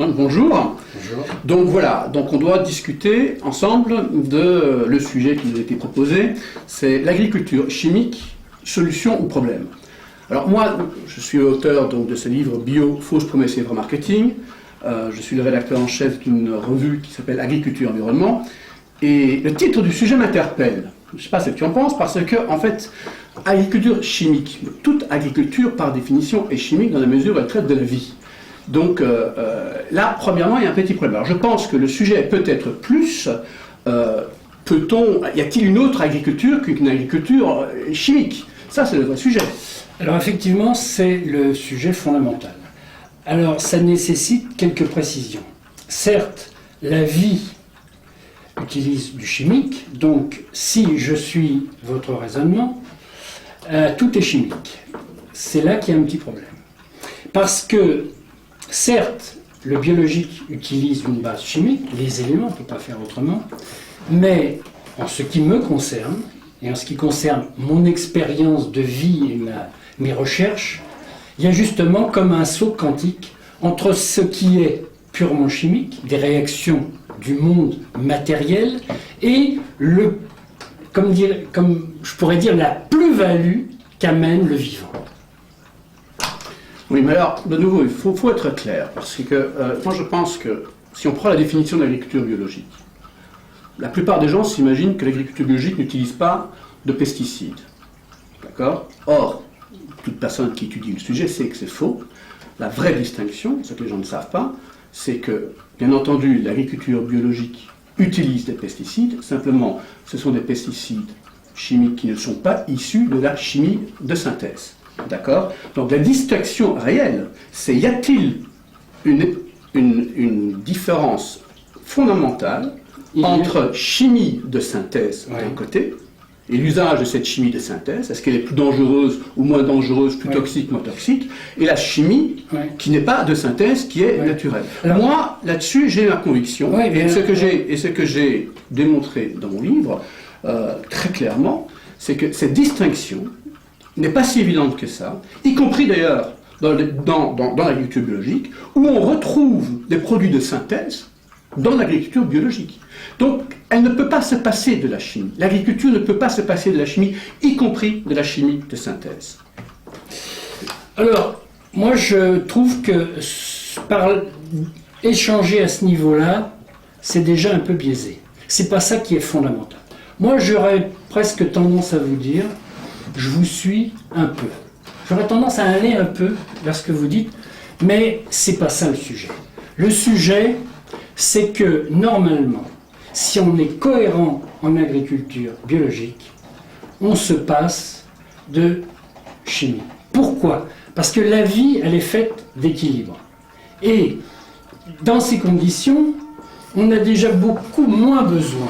Bonjour. Bonjour. Donc voilà, donc on doit discuter ensemble de le sujet qui nous a été proposé, c'est l'agriculture chimique, solution ou problème. Alors moi, je suis auteur donc, de ce livre Bio, fausses promesses et vrai marketing. Je suis le rédacteur en chef d'une revue qui s'appelle Agriculture Environnement. Et le titre du sujet m'interpelle. Je ne sais pas ce que tu en penses, parce que, en fait, agriculture chimique, toute agriculture, par définition, est chimique dans la mesure où elle traite de la vie. Donc là, premièrement, il y a un petit problème. Alors je pense que le sujet est peut-être plus, y a-t-il une autre agriculture qu'une agriculture chimique? Ça, c'est le vrai sujet. Alors effectivement, c'est le sujet fondamental. Alors ça nécessite quelques précisions. Certes, la vie utilise du chimique, donc si je suis votre raisonnement, tout est chimique. C'est là qu'il y a un petit problème. Parce que, certes, le biologique utilise une base chimique, les éléments, on ne peut pas faire autrement, mais en ce qui me concerne, et en ce qui concerne mon expérience de vie et mes recherches, il y a justement comme un saut quantique entre ce qui est purement chimique, des réactions du monde matériel, et comme je pourrais dire, la plus-value qu'amène le vivant. Oui, mais alors, de nouveau, il faut être clair, parce que moi je pense que si on prend la définition de l'agriculture biologique, la plupart des gens s'imaginent que l'agriculture biologique n'utilise pas de pesticides. D'accord? Or, toute personne qui étudie le sujet sait que c'est faux. La vraie distinction, ce que les gens ne savent pas, c'est que, bien entendu, l'agriculture biologique utilise des pesticides, simplement, ce sont des pesticides chimiques qui ne sont pas issus de la chimie de synthèse. D'accord? Donc la distinction réelle, c'est y a-t-il une différence fondamentale entre chimie de synthèse d'un côté, et l'usage de cette chimie de synthèse, est-ce qu'elle est plus dangereuse ou moins dangereuse, plus toxique, moins toxique, et la chimie qui n'est pas de synthèse, qui est naturelle. Alors, moi, là-dessus, j'ai ma conviction, et ce que j'ai démontré dans mon livre, très clairement, c'est que cette distinction n'est pas si évidente que ça, y compris d'ailleurs dans l'agriculture biologique, où on retrouve des produits de synthèse dans l'agriculture biologique. Donc, elle ne peut pas se passer de la chimie. L'agriculture ne peut pas se passer de la chimie, y compris de la chimie de synthèse. Alors, moi je trouve que échanger à ce niveau-là, c'est déjà un peu biaisé. C'est pas ça qui est fondamental. Moi, j'aurais presque tendance à vous dire, je vous suis un peu. J'aurais tendance à aller un peu vers ce que vous dites, mais c'est pas ça le sujet. Le sujet, c'est que normalement, si on est cohérent en agriculture biologique, on se passe de chimie. Pourquoi? Parce que la vie, elle est faite d'équilibre. Et dans ces conditions, on a déjà beaucoup moins besoin.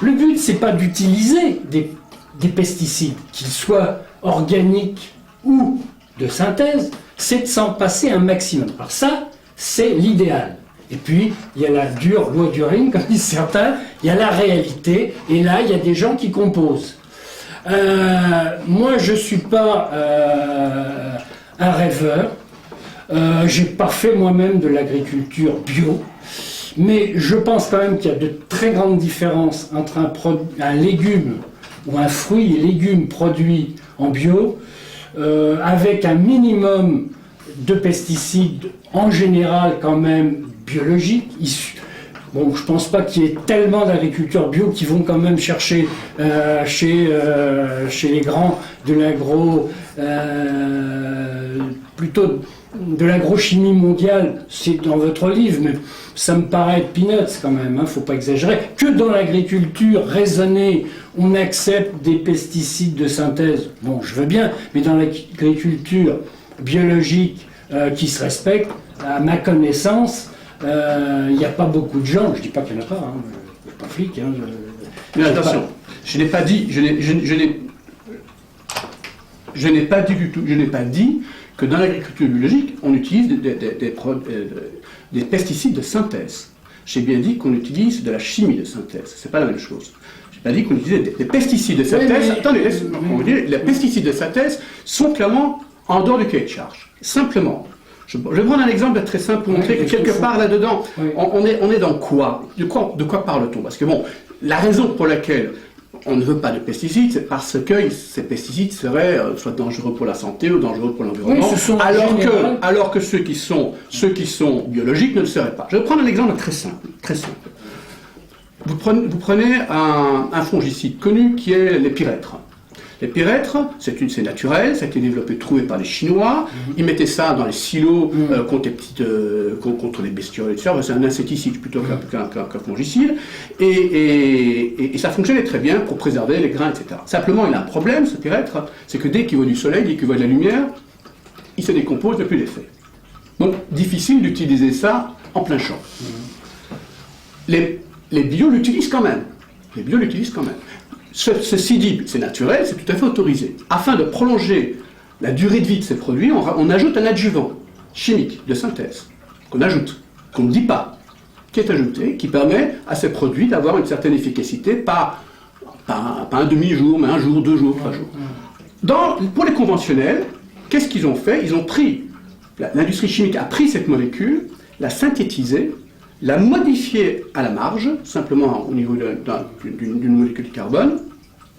Le but, c'est pas d'utiliser des pesticides, qu'ils soient organiques ou de synthèse, c'est de s'en passer un maximum. Alors ça, c'est l'idéal. Et puis, il y a la dure loi du ring, comme disent certains, il y a la réalité, et là, il y a des gens qui composent. Moi, je ne suis pas un rêveur, j'ai pas fait moi-même de l'agriculture bio, mais je pense quand même qu'il y a de très grandes différences entre un légume ou un fruit et légumes produits en bio, avec un minimum de pesticides, en général quand même biologiques, issus. Bon, je ne pense pas qu'il y ait tellement d'agriculteurs bio qui vont quand même chercher chez les grands de l'agro, plutôt de l'agrochimie mondiale, c'est dans votre livre, mais ça me paraît être peanuts quand même, faut pas exagérer. Que dans l'agriculture raisonnée, on accepte des pesticides de synthèse, bon, je veux bien, mais dans l'agriculture biologique qui se respecte, à ma connaissance, il n'y a pas beaucoup de gens, je ne dis pas qu'il n'y en a pas, je ne suis pas flic. Mais attention, je n'ai pas dit, je n'ai pas dit du tout, je n'ai pas dit que dans l'agriculture biologique, on utilise des pesticides de synthèse. J'ai bien dit qu'on utilise de la chimie de synthèse, c'est pas la même chose. J'ai pas dit qu'on utilisait des pesticides de synthèse. Attendez, les pesticides de synthèse sont clairement en dehors du cahier de charge. Simplement, Je vais prendre un exemple très simple pour montrer que quelque part là-dedans, on est dans quoi? De quoi parle-t-on? Parce que bon, la raison pour laquelle on ne veut pas de pesticides, c'est parce que ces pesticides seraient soit dangereux pour la santé ou dangereux pour l'environnement, alors que ceux qui sont biologiques ne le seraient pas. Je vais prendre un exemple très simple, très simple. Vous prenez un fongicide connu qui est les pyrètres. Les pyrètres, c'est naturel, ça a été développé, trouvé par les Chinois. Ils mettaient ça dans les silos contre les bestioles, etc. C'est un insecticide plutôt qu'un fongicide. Et ça fonctionnait très bien pour préserver les grains, etc. Simplement, il a un problème, ce pyrètre, c'est que dès qu'il voit du soleil, dès qu'il voit de la lumière, il se décompose, il n'a plus d'effet. Donc, difficile d'utiliser ça en plein champ. Les bio l'utilisent quand même. Les bio l'utilisent quand même. Ceci dit, c'est naturel, c'est tout à fait autorisé. Afin de prolonger la durée de vie de ces produits, on ajoute un adjuvant chimique de synthèse, qu'on ajoute, qu'on ne dit pas, qui est ajouté, qui permet à ces produits d'avoir une certaine efficacité, pas un demi-jour, mais un jour, 2 jours, 3 jours. Pour les conventionnels, qu'est-ce qu'ils ont fait? Ils ont pris, l'industrie chimique a pris cette molécule, l'a synthétisée, l'a modifiée à la marge, simplement au niveau d'une molécule de carbone,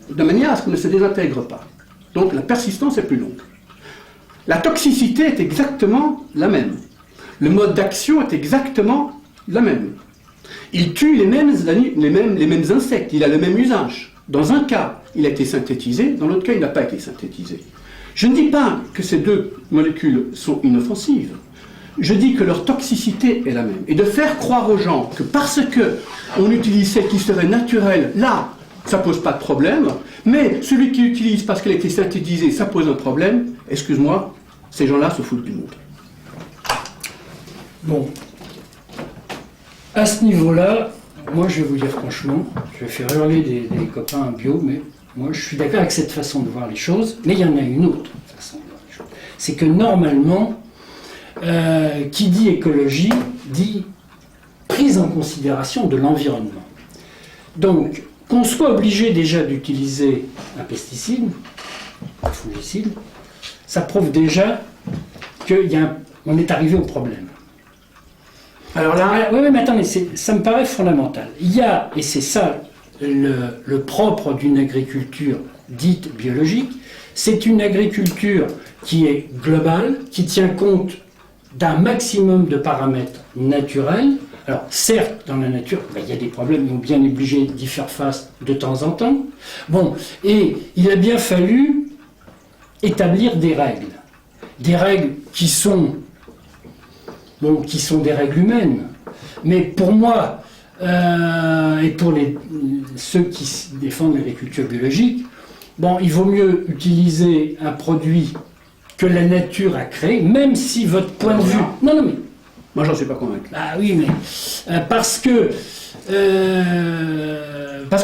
de manière à ce qu'elle ne se désintègre pas. Donc la persistance est plus longue. La toxicité est exactement la même. Le mode d'action est exactement le même. Il tue les mêmes insectes, il a le même usage. Dans un cas, il a été synthétisé, dans l'autre cas, il n'a pas été synthétisé. Je ne dis pas que ces deux molécules sont inoffensives. Je dis que leur toxicité est la même. Et de faire croire aux gens que parce qu'on utilise celle qui serait naturelle, là, ça pose pas de problème, mais celui qui l'utilise parce qu'elle a été synthétisée, ça pose un problème, excuse-moi, ces gens-là se foutent du monde. Bon. À ce niveau-là, moi je vais vous dire franchement, je vais faire hurler des copains bio, mais moi je suis d'accord avec cette façon de voir les choses, mais il y en a une autre façon de voir les choses. C'est que normalement, qui dit écologie, dit prise en considération de l'environnement. Donc, qu'on soit obligé déjà d'utiliser un pesticide, un fongicide, ça prouve déjà qu'on est arrivé au problème. Alors là, oui, mais attendez, ça me paraît fondamental. Il y a, et c'est ça le propre d'une agriculture dite biologique, c'est une agriculture qui est globale, qui tient compte d'un maximum de paramètres naturels. Alors, certes, dans la nature, il y a des problèmes, ils ont bien obligé d'y faire face de temps en temps. Bon, et il a bien fallu établir des règles qui sont des règles humaines. Mais pour moi, et pour ceux qui défendent l'agriculture biologique, bon, il vaut mieux utiliser un produit que la nature a créé, même si votre point de vue... Non, mais... Moi, j'en suis pas convaincu. Ah oui, mais... parce que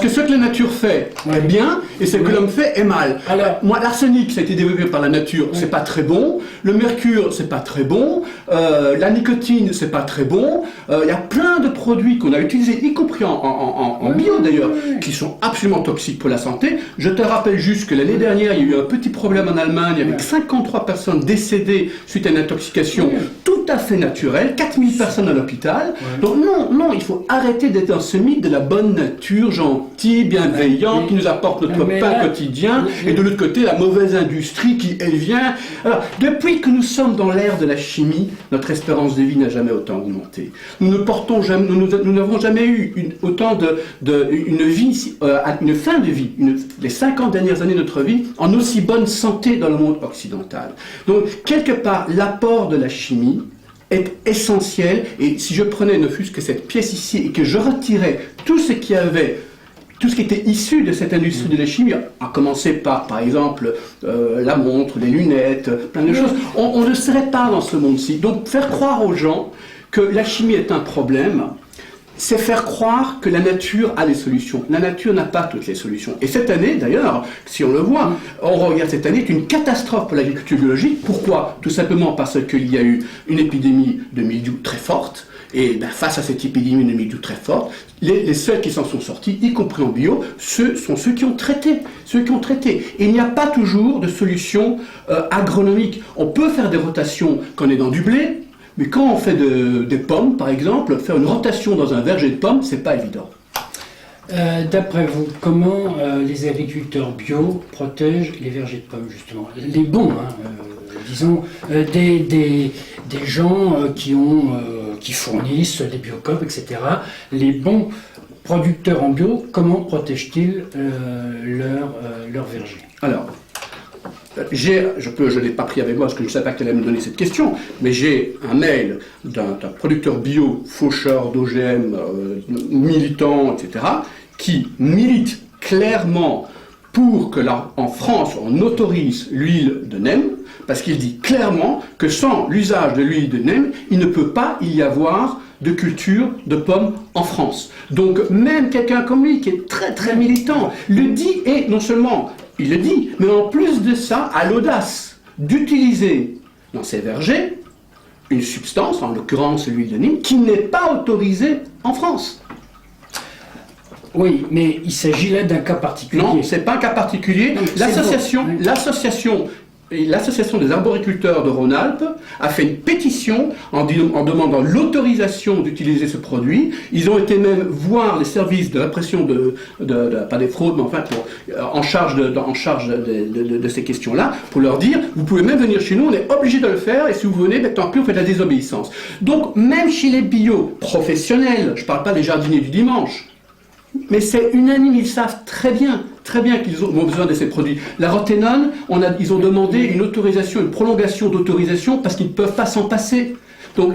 ce que la nature fait est bien, et ce que l'homme fait est mal. Alors, moi, l'arsenic, ça a été développé par la nature, c'est pas très bon. Le mercure, c'est pas très bon. La nicotine, c'est pas très bon. Il y a plein de produits qu'on a utilisés, y compris en bio d'ailleurs, qui sont absolument toxiques pour la santé. Je te rappelle juste que l'année dernière, il y a eu un petit problème en Allemagne avec 53 personnes décédées suite à une intoxication tout à fait naturelle, 4000 personnes à l'hôpital. Donc non, il faut arrêter d'être dans ce mythe de la bonne nature, gentille, bienveillante, qui nous apporte notre pain quotidien, et de l'autre côté, la mauvaise industrie qui, elle, vient. Alors, depuis que nous sommes dans l'ère de la chimie, notre espérance de vie n'a jamais autant augmenté. Nous n'avons jamais eu une fin de vie, les 50 dernières années de notre vie, en aussi bonne santé dans le monde occidental. Donc, quelque part, l'apport de la chimie est essentiel, et si je prenais ne fût-ce que cette pièce ici et que je retirais tout ce qui était issu de cette industrie de la chimie, à commencer par exemple, la montre, les lunettes, plein de choses, on ne serait pas dans ce monde-ci. Donc faire croire aux gens que la chimie est un problème, c'est faire croire que la nature a des solutions. La nature n'a pas toutes les solutions. Et cette année, d'ailleurs, si on le voit, on regarde cette année, est une catastrophe pour l'agriculture biologique. Pourquoi? Tout simplement parce qu'il y a eu une épidémie de mildiou très forte, Et ben, face à cette épidémie très forte, les seuls qui s'en sont sortis, y compris en bio, sont ceux qui ont traité. Et il n'y a pas toujours de solution agronomique. On peut faire des rotations quand on est dans du blé, mais quand on fait des pommes, par exemple, faire une rotation dans un verger de pommes, c'est pas évident. D'après vous, comment les agriculteurs bio protègent les vergers de pommes, justement? Les bons, disons, des gens qui fournissent des biocopes, etc. Les bons producteurs en bio, comment protègent-ils leurs vergers? Alors, je n'ai pas pris avec moi parce que je ne savais pas qu'elle allait me donner cette question, mais j'ai un mail d'un producteur bio, faucheur d'OGM, militant, etc., qui milite clairement pour que en France on autorise l'huile de NEM, parce qu'il dit clairement que sans l'usage de l'huile de NEM, il ne peut pas y avoir de culture de pommes en France. Donc même quelqu'un comme lui, qui est très très militant, le dit, et non seulement il le dit, mais en plus de ça, a l'audace d'utiliser dans ses vergers une substance, en l'occurrence l'huile de NEM, qui n'est pas autorisée en France. Oui, mais il s'agit là d'un cas particulier. Non, c'est pas un cas particulier. L'association des arboriculteurs de Rhône-Alpes a fait une pétition en demandant l'autorisation d'utiliser ce produit. Ils ont été même voir les services de répression pas des fraudes, mais enfin en charge de ces questions-là, pour leur dire, vous pouvez même venir chez nous, on est obligé de le faire, et si vous venez, tant pis, on fait de la désobéissance. Donc, même chez les bio professionnels, je ne parle pas des jardiniers du dimanche, mais c'est unanime, ils savent très bien qu'ils ont besoin de ces produits. La roténone, ils ont demandé une autorisation, une prolongation d'autorisation parce qu'ils ne peuvent pas s'en passer. Donc,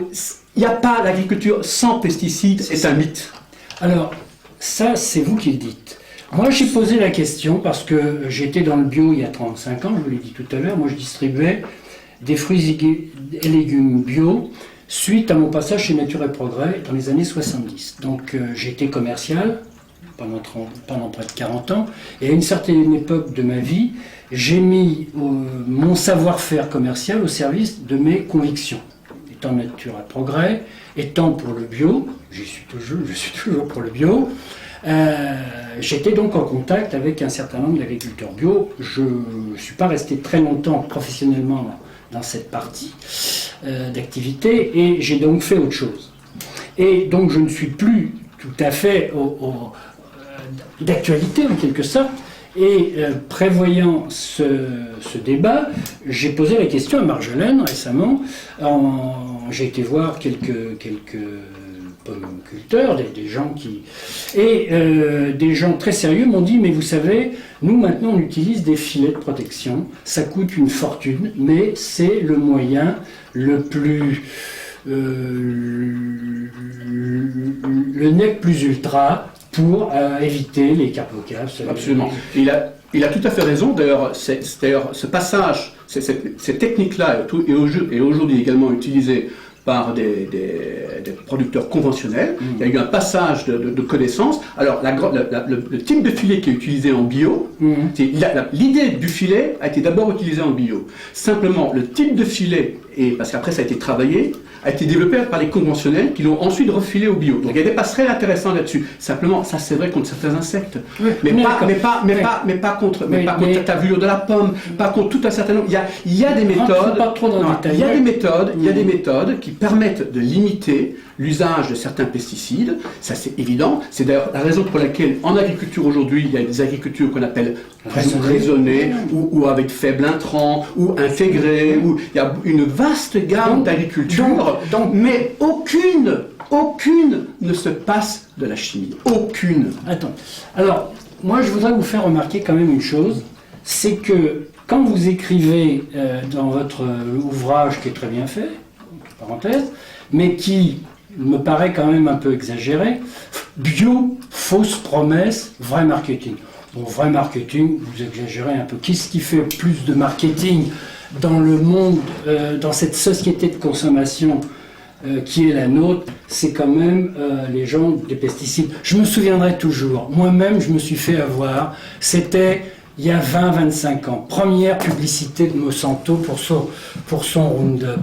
il n'y a pas l'agriculture sans pesticides, c'est un mythe. Alors, ça, c'est vous qui le dites. Moi, j'ai posé la question parce que j'étais dans le bio il y a 35 ans, je vous l'ai dit tout à l'heure. Moi, je distribuais des fruits et légumes bio suite à mon passage chez Nature et Progrès dans les années 70. Donc, j'ai été commercial pendant près de 40 ans, et à une certaine époque de ma vie, j'ai mis mon savoir-faire commercial au service de mes convictions. Étant Nature et Progrès, étant pour le bio, je suis toujours pour le bio, j'étais donc en contact avec un certain nombre d'agriculteurs bio. Je ne suis pas resté très longtemps professionnellement dans cette partie d'activité, et j'ai donc fait autre chose. Et donc je ne suis plus tout à fait d'actualité en quelque sorte, et prévoyant ce débat, j'ai posé la question à Marjolaine récemment. J'ai été voir quelques pommiculteurs, des gens des gens très sérieux m'ont dit, mais vous savez, nous maintenant on utilise des filets de protection, ça coûte une fortune, mais c'est le moyen le plus le nec plus ultra pour éviter les carbocaps. Absolument. Il a tout à fait raison. D'ailleurs, ce passage, cette technique-là est aujourd'hui également utilisée par des producteurs conventionnels. Il y a eu un passage de connaissances. Alors, le type de filet qui est utilisé en bio, l'idée du filet a été d'abord utilisée en bio. Simplement, le type de filet, parce qu'après ça a été travaillé, a été développé par les conventionnels qui l'ont ensuite refilé au bio. Donc il y a des passerelles intéressantes là-dessus. Simplement, ça c'est vrai contre certains insectes. Oui, mais pas contre la tavure de la pomme, pas contre tout un certain nombre. Il y a des méthodes. Pas trop dans le détail. Il y a des méthodes qui permettent de limiter l'usage de certains pesticides. Ça c'est évident. C'est d'ailleurs la raison pour laquelle en agriculture aujourd'hui, il y a des agricultures qu'on appelle raisonnées ou avec faible intrant ou intégrées. Il y a une vaste gamme d'agriculture. Mais aucune ne se passe de la chimie. Aucune. Attends. Alors, moi, je voudrais vous faire remarquer quand même une chose, c'est que quand vous écrivez dans votre ouvrage, qui est très bien fait, parenthèse, mais qui me paraît quand même un peu exagéré, bio, fausse promesse, vrai marketing. Bon, vrai marketing, vous exagérez un peu. Qu'est-ce qui fait plus de marketing dans le monde, dans cette société de consommation qui est la nôtre? C'est quand même les gens des pesticides. Je me souviendrai toujours, moi-même je me suis fait avoir, c'était il y a 20-25 ans. Première publicité de Monsanto pour son Roundup.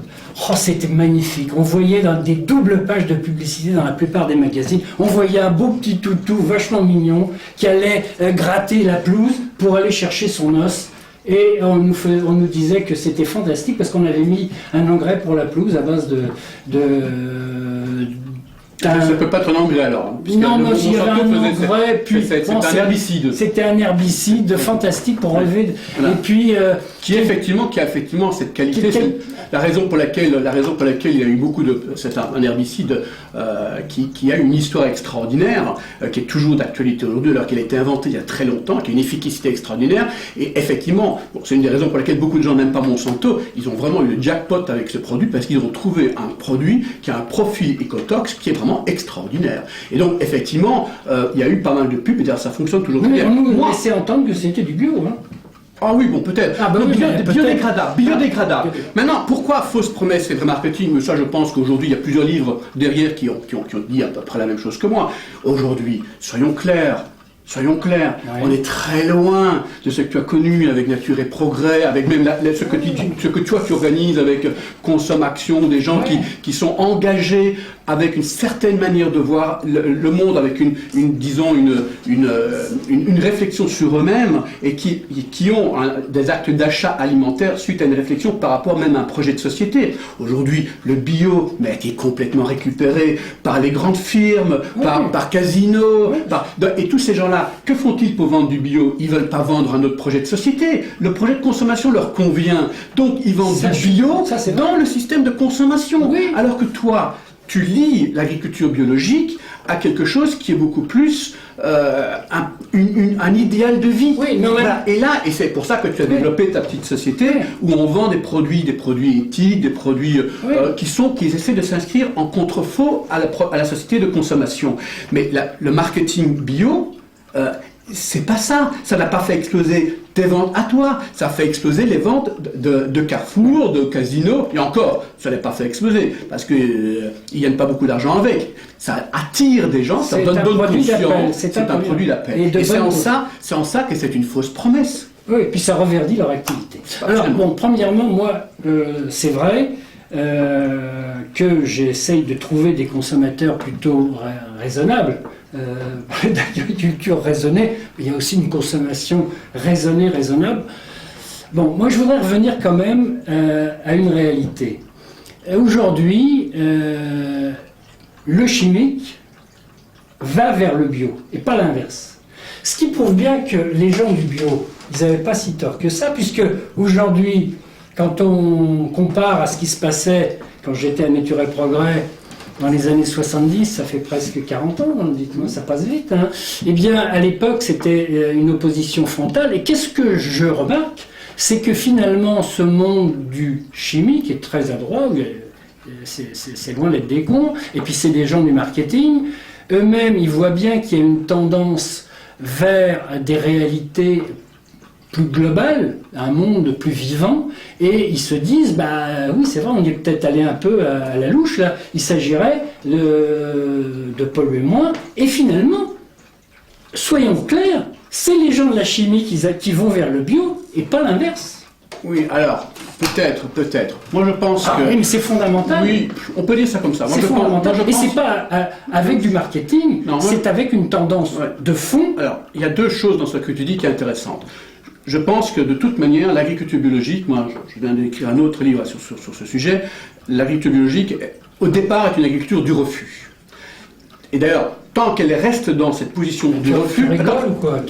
Oh, c'était magnifique. On voyait dans des doubles pages de publicité dans la plupart des magazines, on voyait un beau petit toutou vachement mignon qui allait gratter la pelouse pour aller chercher son os. Et on nous disait que c'était fantastique parce qu'on avait mis un engrais pour la pelouse à base ça ne peut pas être un engrais alors. Non, mais il y avait un engrais, puis c'est un herbicide. C'était un herbicide fantastique pour enlever. Voilà. Et puis qui a effectivement cette qualité. La raison pour laquelle il y a eu beaucoup de. C'est un herbicide qui a une histoire extraordinaire, qui est toujours d'actualité aujourd'hui, alors qu'il a été inventé il y a très longtemps, qui a une efficacité extraordinaire. Et effectivement, c'est une des raisons pour lesquelles beaucoup de gens n'aiment pas Monsanto. Ils ont vraiment eu le jackpot avec ce produit parce qu'ils ont trouvé un produit qui a un profil écotox qui est vraiment extraordinaire. Et donc, effectivement, il y a eu pas mal de pubs, et d'ailleurs, ça fonctionne toujours bien. On nous laissait entendre que c'était du bio. Hein. Ah oui, bon, peut-être. Ah, bah oui, biodégradable. Biodégradable. Maintenant, pourquoi fausse promesse et vrai marketing? Ça, je pense qu'aujourd'hui, il y a plusieurs livres derrière qui ont dit à peu près la même chose que moi. Aujourd'hui, soyons clairs. Ouais. On est très loin de ce que tu as connu avec Nature et Progrès, avec même ce que toi tu organises avec Consomme Action, des gens qui sont engagés avec une certaine manière de voir le monde, avec une réflexion sur eux-mêmes et qui ont des actes d'achat alimentaire suite à une réflexion par rapport même à un projet de société. Aujourd'hui, le bio a été complètement récupéré par les grandes firmes, par Casino, et tous ces gens-là. Que font-ils pour vendre du bio? Ils veulent pas vendre un autre projet de société. Le projet de consommation leur convient. Donc, ils vendent du bio dans le système de consommation. Oui. Alors que toi, tu lies l'agriculture biologique à quelque chose qui est beaucoup plus un idéal de vie. Oui, non, voilà. Et c'est pour ça que tu as développé ta petite société où on vend des produits éthiques, des produits qui essaient de s'inscrire en contre-faux à la société de consommation. Mais le marketing bio, c'est pas ça. Ça n'a pas fait exploser tes ventes à toi. Ça a fait exploser les ventes de Carrefour, de Casino. Et encore, ça n'a pas fait exploser parce qu'ils gagnent pas beaucoup d'argent avec. Ça attire des gens, ça donne bonne conscience. C'est un produit d'appel. Et c'est en ça que c'est une fausse promesse. Oui, et puis ça reverdit leur activité. Alors, bon, premièrement, moi, c'est vrai que j'essaye de trouver des consommateurs plutôt raisonnables. D'agriculture raisonnée, il y a aussi une consommation raisonnée, raisonnable. Bon, moi je voudrais revenir quand même à une réalité. Aujourd'hui, le chimique va vers le bio, et pas l'inverse. Ce qui prouve bien que les gens du bio, ils n'avaient pas si tort que ça, puisque aujourd'hui, quand on compare à ce qui se passait quand j'étais à Nature et Progrès, dans les années 70, ça fait presque 40 ans, dites-moi, ça passe vite. Hein. Eh bien, à l'époque, c'était une opposition frontale. Et qu'est-ce que je remarque? C'est que finalement, ce monde du chimique est très adroit, c'est loin d'être des cons, et puis c'est des gens du marketing. Eux-mêmes, ils voient bien qu'il y a une tendance vers des réalités plus global, un monde plus vivant, et ils se disent, bah oui c'est vrai, on est peut-être allé un peu à la louche là, il s'agirait de polluer moins, et finalement, soyons clairs, c'est les gens de la chimie qui vont vers le bio, et pas l'inverse. Oui, alors, peut-être. Moi je pense que... Oui, mais c'est fondamental. Oui, on peut dire ça comme ça. C'est fondamental, et c'est pas avec du marketing, c'est avec une tendance de fond. Alors, il y a deux choses dans ce que tu dis qui est intéressante. Je pense que de toute manière, l'agriculture biologique, moi je viens d'écrire un autre livre sur ce sujet, l'agriculture biologique, au départ, est une agriculture du refus. Et d'ailleurs, tant qu'elle reste dans cette position du refus... Tu rigoles ou quoi?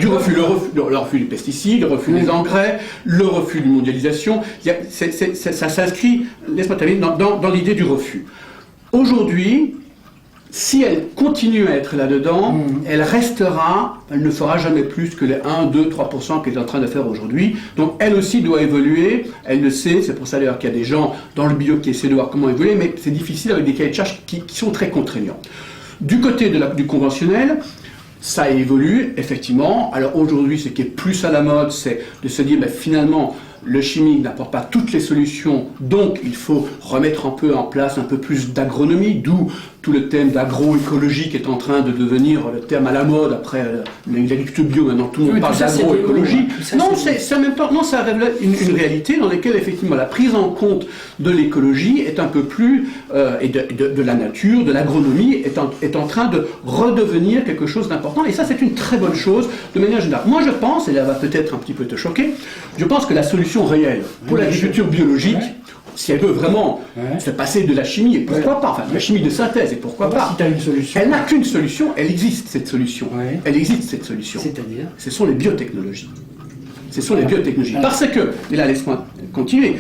Du refus, le refus des pesticides, le refus des engrais, le refus de mondialisation, ça s'inscrit, laisse-moi terminer, dans l'idée du refus. Aujourd'hui, si elle continue à être là-dedans, elle restera, elle ne fera jamais plus que les 1, 2, 3% qu'elle est en train de faire aujourd'hui. Donc elle aussi doit évoluer, elle le sait, c'est pour ça d'ailleurs qu'il y a des gens dans le bio qui essaient de voir comment évoluer, mais c'est difficile avec des cahiers de charges qui sont très contraignants. Du côté du conventionnel, ça évolue, effectivement. Alors aujourd'hui, ce qui est plus à la mode, c'est de se dire, ben, finalement, le chimique n'apporte pas toutes les solutions, donc il faut remettre un peu en place un peu plus d'agronomie, d'où tout le thème d'agroécologie qui est en train de devenir le terme à la mode après l'agriculture bio. Maintenant, tout le monde parle d'agroécologie. Non, c'est en même temps, non, ça révèle une réalité dans laquelle effectivement la prise en compte de l'écologie est un peu plus et de la nature, de l'agronomie est en train de redevenir quelque chose d'important. Et ça, c'est une très bonne chose de manière générale. Moi, je pense, et là va peut-être un petit peu te choquer, je pense que la solution réelle pour l'agriculture biologique, si elle veut vraiment se passer de la chimie, et pourquoi pas, enfin de la chimie de synthèse, et pourquoi pas. Si tu as une solution. Elle n'a qu'une solution, elle existe cette solution. Elle existe cette solution. C'est-à-dire ? Ce sont les biotechnologies. Ce sont les biotechnologies. Parce que, et là laisse-moi continuer,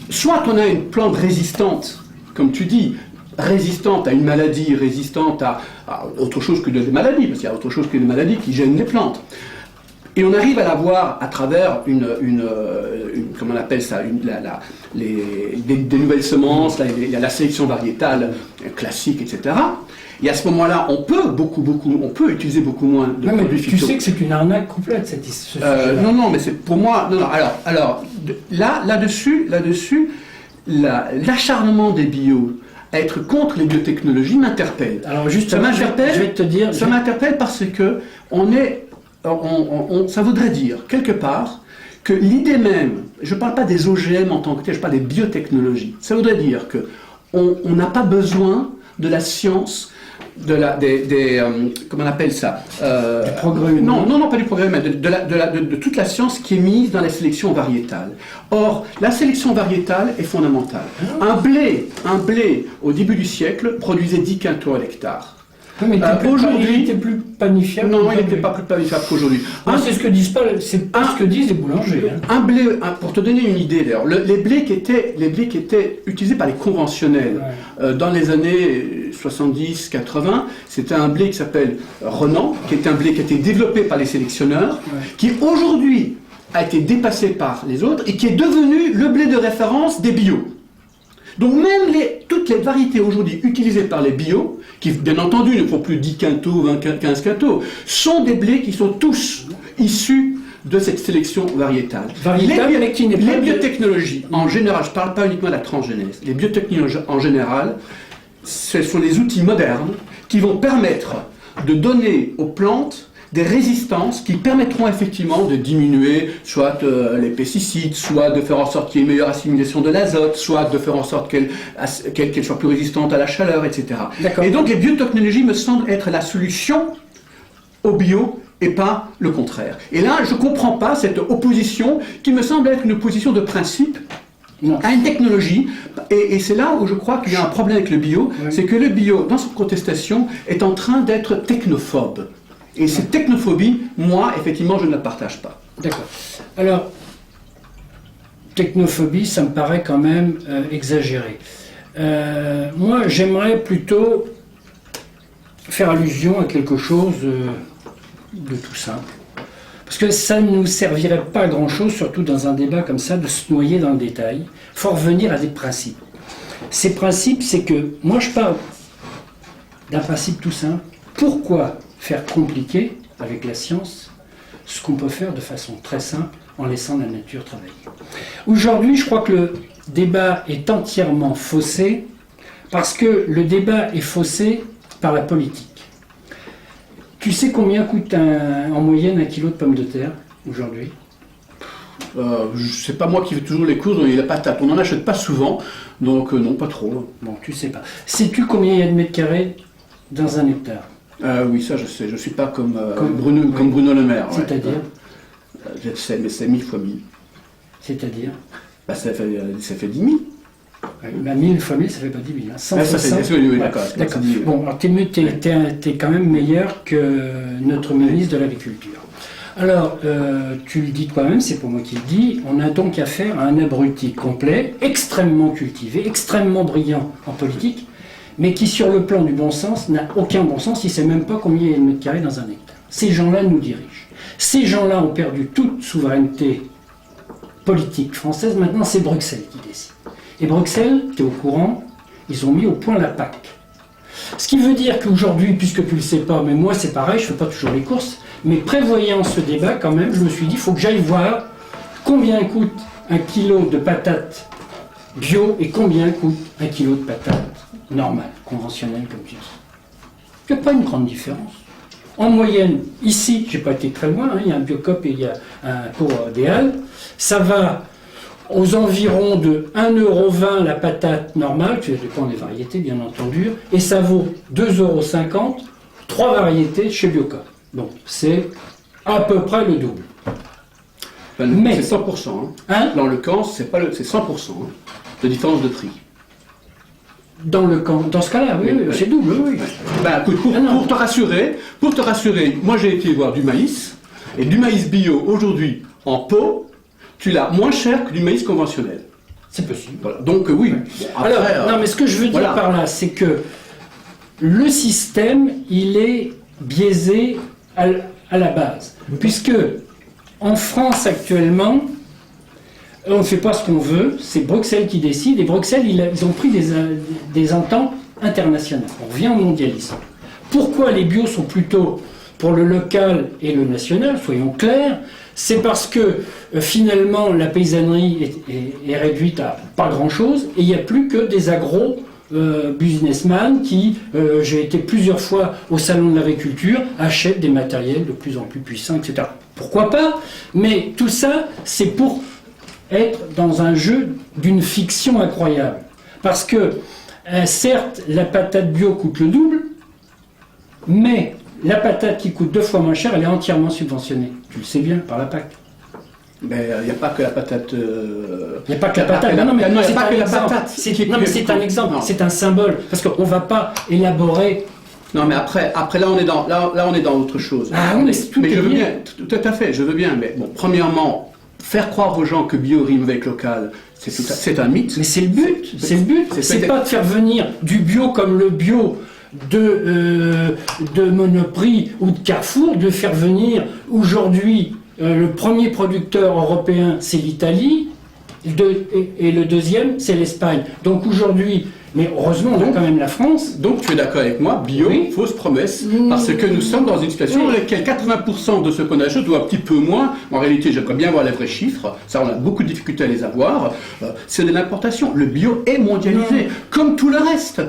soit on a une plante résistante, comme tu dis, résistante à une maladie, résistante à autre chose que des maladies, parce qu'il y a autre chose que des maladies qui gênent les plantes. Et on arrive à l'avoir à travers comment on appelle ça, des nouvelles semences, la sélection variétale classique, etc. Et à ce moment-là, on peut utiliser beaucoup moins de produits phyto. Tu sais que c'est une arnaque complète, ce sujet-là. Non, mais c'est pour moi. Non, alors là-dessus, l'acharnement des bio à être contre les biotechnologies m'interpelle. Alors justement, je vais te dire. Ça m'interpelle parce que ça voudrait dire, quelque part, que l'idée même, je ne parle pas des OGM en tant que tel, je parle des biotechnologies. Ça voudrait dire qu'on n'a pas besoin de la science, comment on appelle ça du progrès humain. Non, pas du progrès humain, de toute la science qui est mise dans la sélection variétale. Or, la sélection variétale est fondamentale. Un blé, au début du siècle, produisait 10 quintaux à l'hectare. Mais aujourd'hui, il était plus panifiable. Non, il n'était pas plus panifiable qu'aujourd'hui. C'est ce que disent ce que disent les boulangers. Un blé, pour te donner une idée d'ailleurs, les blés qui étaient utilisés par les conventionnels dans les années 70-80, c'était un blé qui s'appelle Renan, qui est un blé qui a été développé par les sélectionneurs, qui aujourd'hui a été dépassé par les autres et qui est devenu le blé de référence des bio. Donc même toutes les variétés aujourd'hui utilisées par les bio, qui bien entendu ne font plus 10 quintaux, 15 quintaux, sont des blés qui sont tous issus de cette sélection variétale. Les biotechnologies, en général, je ne parle pas uniquement de la transgénèse, les biotechnologies en général, ce sont des outils modernes qui vont permettre de donner aux plantes des résistances qui permettront effectivement de diminuer soit les pesticides, soit de faire en sorte qu'il y ait une meilleure assimilation de l'azote, soit de faire en sorte qu'elle soit plus résistante à la chaleur, etc. Et donc les biotechnologies me semblent être la solution au bio et pas le contraire. Et là, je ne comprends pas cette opposition qui me semble être une opposition de principe à une technologie, et c'est là où je crois qu'il y a un problème avec le bio, c'est que le bio, dans sa contestation, est en train d'être technophobe. Et cette technophobie, moi, effectivement, je ne la partage pas. D'accord. Alors, technophobie, ça me paraît quand même exagéré. Moi, j'aimerais plutôt faire allusion à quelque chose de tout simple. Parce que ça ne nous servirait pas à grand-chose, surtout dans un débat comme ça, de se noyer dans le détail. Il faut revenir à des principes. Ces principes, c'est que, moi je parle d'un principe tout simple. Pourquoi faire compliqué avec la science ce qu'on peut faire de façon très simple en laissant la nature travailler? Aujourd'hui, je crois que le débat est entièrement faussé parce que le débat est faussé par la politique. Tu sais combien coûte en moyenne un kilo de pommes de terre aujourd'hui? C'est pas moi qui fais toujours les courses, il a pas tape. On n'en achète pas souvent, donc non, pas trop. Bon, tu sais pas. Sais-tu combien il y a de mètres carrés dans un hectare? Oui, ça je sais. Je suis pas comme Bruno Le Maire. C'est-à-dire je sais, mais c'est 1000 fois 1000. C'est-à-dire ça fait 10 000. 1000 fois 1000, ça fait pas 10 000. Hein. 100 ça fait, oui, d'accord. Bon, alors t'es quand même meilleur que notre ministre de l'Agriculture. Alors, tu le dis toi-même, c'est pas moi qui le dis, on a donc affaire à un abruti complet, extrêmement cultivé, extrêmement brillant en politique, mais qui, sur le plan du bon sens, n'a aucun bon sens, il ne sait même pas combien il y a de mètres carrés dans un hectare. Ces gens-là nous dirigent. Ces gens-là ont perdu toute souveraineté politique française, maintenant c'est Bruxelles qui décide. Et Bruxelles, tu es au courant, ils ont mis au point la PAC. Ce qui veut dire qu'aujourd'hui, puisque tu ne le sais pas, mais moi c'est pareil, je ne fais pas toujours les courses, mais prévoyant ce débat quand même, je me suis dit, il faut que j'aille voir combien coûte un kilo de patates bio et combien coûte un kilo de patates normales, conventionnelles comme tu dis? Il n'y a pas une grande différence. En moyenne, ici, j'ai pas été très loin, il y a un Biocop et il y a un Cours des Halles, ça va aux environs de 1,20 € la patate normale, ça dépend des variétés bien entendu, et ça vaut 2,50 €, 3 variétés chez Biocop. Donc c'est à peu près le double. Mais c'est 100%. Hein? Dans le camp, c'est 100% de différence de prix. Dans ce cas-là, oui, c'est double, oui. Ben, écoute, pour te rassurer, moi j'ai été voir du maïs, et du maïs bio aujourd'hui en pot, tu l'as moins cher que du maïs conventionnel. C'est possible. Voilà. Donc oui. Ouais. Bon, après, alors, non, mais ce que je veux dire par là, c'est que le système, il est biaisé à la base. Puisque en France actuellement, on ne fait pas ce qu'on veut, c'est Bruxelles qui décide, et Bruxelles, ils ont pris des ententes internationales. On revient au mondialisme. Pourquoi les bios sont plutôt pour le local et le national, soyons clairs, c'est parce que finalement la paysannerie est réduite à pas grand-chose, et il n'y a plus que des businessmen qui, j'ai été plusieurs fois au salon de l'agriculture, achètent des matériels de plus en plus puissants, etc. Pourquoi pas? Mais tout ça, c'est pour être dans un jeu d'une fiction incroyable. Parce que, certes, la patate bio coûte le double, mais la patate qui coûte 2 fois moins cher, elle est entièrement subventionnée. Tu le sais bien, par la PAC. Mais il n'y a pas que la patate. Il n'y a pas que la patate. Non, mais c'est un exemple. C'est un exemple, c'est un symbole. Parce qu'on ne va pas élaborer. Non, mais après là, on est dans autre chose. Ah oui, mais tout est je veux lié. bien, tout à fait, je veux bien. Mais bon, premièrement, faire croire aux gens que bio rime avec local, c'est un mythe. Mais c'est le but. C'est le but. C'est pas de faire venir du bio comme le bio de Monoprix ou de Carrefour, de faire venir aujourd'hui le premier producteur européen, c'est l'Italie, et le deuxième, c'est l'Espagne. Donc aujourd'hui, mais heureusement, on a quand même la France. Donc tu es d'accord avec moi, bio, Oui. fausse promesse, parce que nous sommes dans une situation dans laquelle 80% de ce qu'on achète, ou un petit peu moins, en réalité j'aimerais bien voir les vrais chiffres, ça on a beaucoup de difficultés à les avoir, c'est de l'importation. Le bio est mondialisé, comme tout le reste,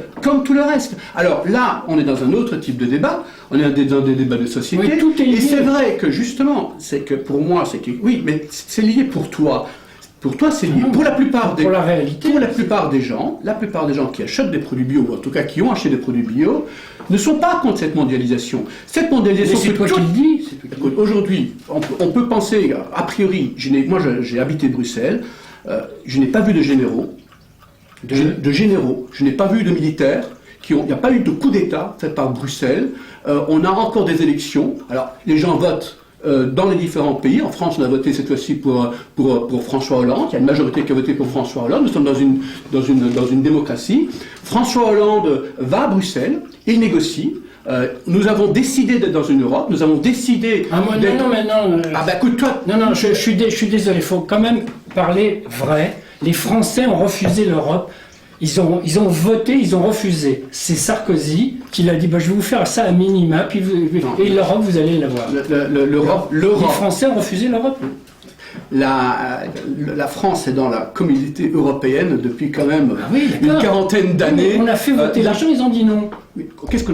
Alors là, on est dans un autre type de débat, on est dans des débats de société, Oui, tout est lié. et c'est vrai que justement, c'est que pour moi, oui, mais c'est lié pour toi. Pour toi, c'est lié. Non, Pour la plupart des, pour la réalité. Pour la plupart des gens qui achètent des produits bio, ou en tout cas qui ont acheté des produits bio, ne sont pas contre cette mondialisation. Cette mondialisation, c'est toi qui le dis. Écoute, aujourd'hui, on peut penser, a priori, moi j'ai habité Bruxelles, je n'ai pas vu de généraux, je n'ai pas vu de militaires, il n'y a pas eu de coup d'État fait par Bruxelles, on a encore des élections, alors les gens votent dans les différents pays. En France, on a voté cette fois-ci pour François Hollande. Il y a une majorité qui a voté pour François Hollande. Nous sommes dans une démocratie. François Hollande va à Bruxelles, il négocie. Nous avons décidé d'être dans une Europe. Nous avons décidé. Ah, moi, non. Ah bah écoute, toi. Non, je suis désolé. Il faut quand même parler vrai. Les Français ont refusé l'Europe. Ils ont voté, ils ont refusé. C'est Sarkozy qui l'a dit, je vais vous faire ça à minima, et l'Europe, vous allez l'avoir. L'Europe. Les Français ont refusé l'Europe. La France est dans la communauté européenne depuis quand même une quarantaine d'années. On a fait voter l'argent, ils ont dit non. Qu'est-ce que